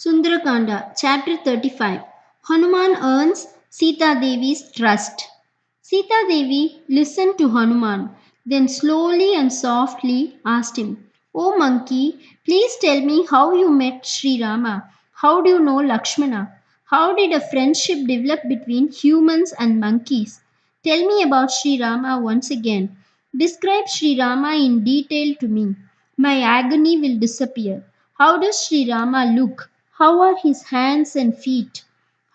Sundarakanda, Chapter 35. Hanuman earns Sita Devi's trust. Sita Devi listened to Hanuman, then slowly and softly asked him, "O monkey, please tell me how you met Sri Rama. How do you know Lakshmana? How did a friendship develop between humans and monkeys? Tell me about Sri Rama once again. Describe Sri Rama in detail to me. My agony will disappear. How does Sri Rama look? How are his hands and feet?"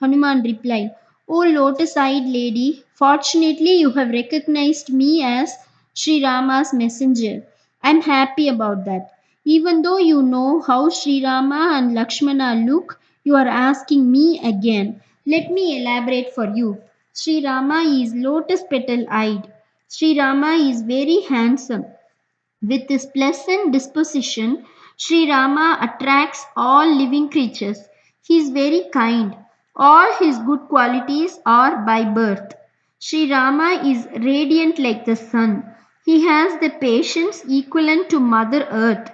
Hanuman replied, "O lotus eyed lady, fortunately you have recognized me as Sri Rama's messenger. I am happy about that. Even though you know how Sri Rama and Lakshmana look, you are asking me again. Let me elaborate for you. Sri Rama is lotus petal eyed. Sri Rama is very handsome. With his pleasant disposition, Sri Rama attracts all living creatures. He is very kind. All his good qualities are by birth. Sri Rama is radiant like the sun. He has the patience equivalent to Mother Earth.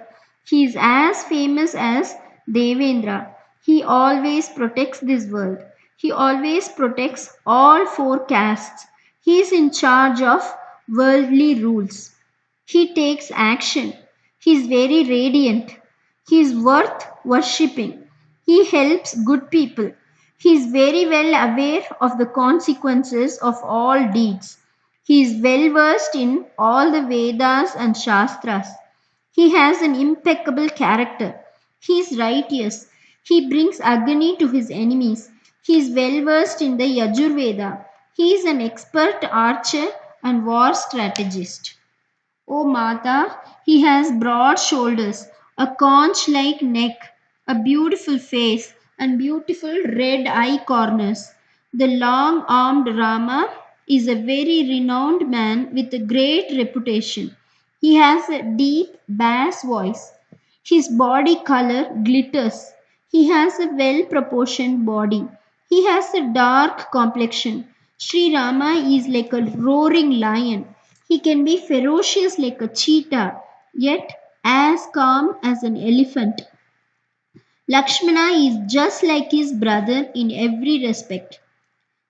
He is as famous as Devendra. He always protects this world. He always protects all four castes. He is in charge of worldly rules. He takes action. He is very radiant. He is worth worshipping. He helps good people. He is very well aware of the consequences of all deeds. He is well versed in all the Vedas and Shastras. He has an impeccable character. He is righteous. He brings agony to his enemies. He is well versed in the Yajurveda. He is an expert archer and war strategist. O Mata, he has broad shoulders, a conch like neck, a beautiful face, and beautiful red eye corners. The long armed Rama is a very renowned man with a great reputation. He has a deep bass voice. His body color glitters. He has a well proportioned body. He has a dark complexion. Sri Rama is like a roaring lion. He can be ferocious like a cheetah, yet as calm as an elephant. Lakshmana is just like his brother in every respect.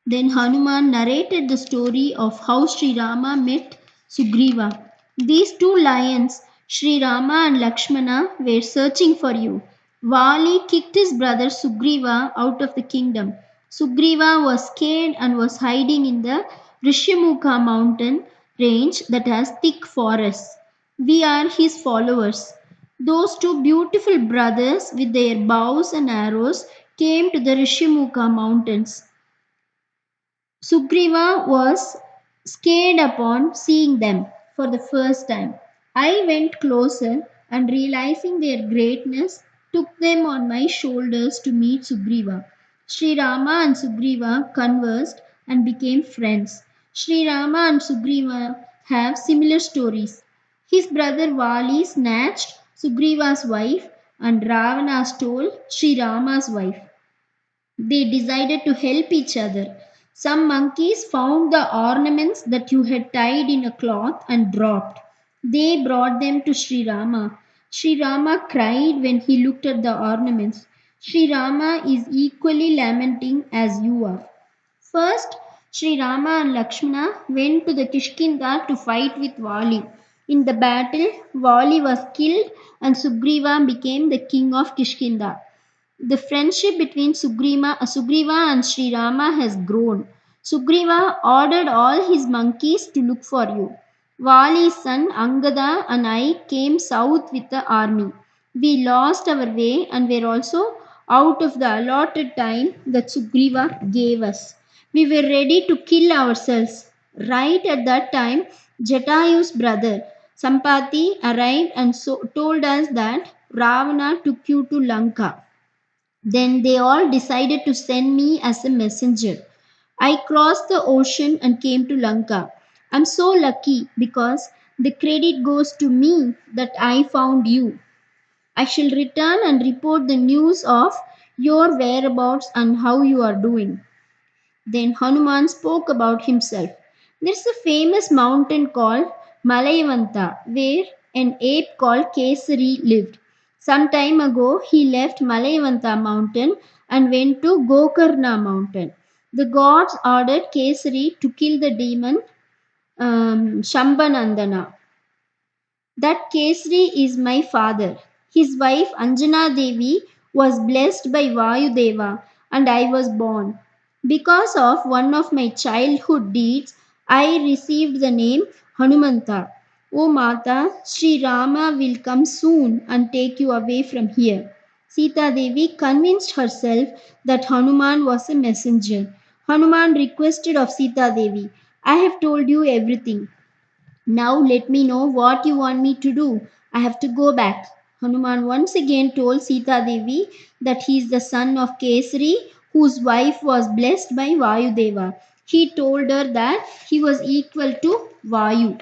Then Hanuman narrated the story of how Sri Rama met Sugriva. These two lions, Sri Rama and Lakshmana, were searching for you. Vali kicked his brother Sugriva out of the kingdom. Sugriva was scared and was hiding in the Rishyamukha mountain range that has thick forests. We are his followers. Those two beautiful brothers with their bows and arrows came to the Rishyamukha mountains. Sugriva was scared upon seeing them for the first time. I went closer and realizing their greatness, took them on my shoulders to meet Sugriva. Sri Rama and Sugriva conversed and became friends. Sri Rama and Sugriva have similar stories. His brother Vali snatched Sugriva's wife and Ravana stole Sri Rama's wife. They decided to help each other. Some monkeys found the ornaments that you had tied in a cloth and dropped. They brought them to Sri Rama. Sri Rama cried when he looked at the ornaments. Sri Rama is equally lamenting as you are. First, Sri Rama and Lakshmana went to the Kishkinda to fight with Vali. In the battle, Vali was killed and Sugriva became the king of Kishkinda. The friendship between Sugriva and Sri Rama has grown. Sugriva ordered all his monkeys to look for you. Vali's son Angada and I came south with the army. We lost our way and were also out of the allotted time that Sugriva gave us. We were ready to kill ourselves. Right at that time, Jatayu's brother Sampati arrived and told us that Ravana took you to Lanka. Then they all decided to send me as a messenger. I crossed the ocean and came to Lanka. I'm so lucky because the credit goes to me that I found you. I shall return and report the news of your whereabouts and how you are doing. Then Hanuman spoke about himself. There's a famous mountain called Malayavanta where an ape called Kesari lived. Some time ago, he left Malayavanta mountain and went to Gokarna mountain. The gods ordered Kesari to kill the demon Shambhanandana. That Kesari is my father. His wife Anjana Devi was blessed by Vayudeva and I was born. Because of one of my childhood deeds, I received the name Hanumanta. O Mata, Sri Rama will come soon and take you away from here. Sita Devi convinced herself that Hanuman was a messenger. Hanuman requested of Sita Devi, I have told you everything. Now let me know what you want me to do. I have to go back. Hanuman once again told Sita Devi that he is the son of Kesari, whose wife was blessed by Vayudeva. He told her that he was equal to Vayu.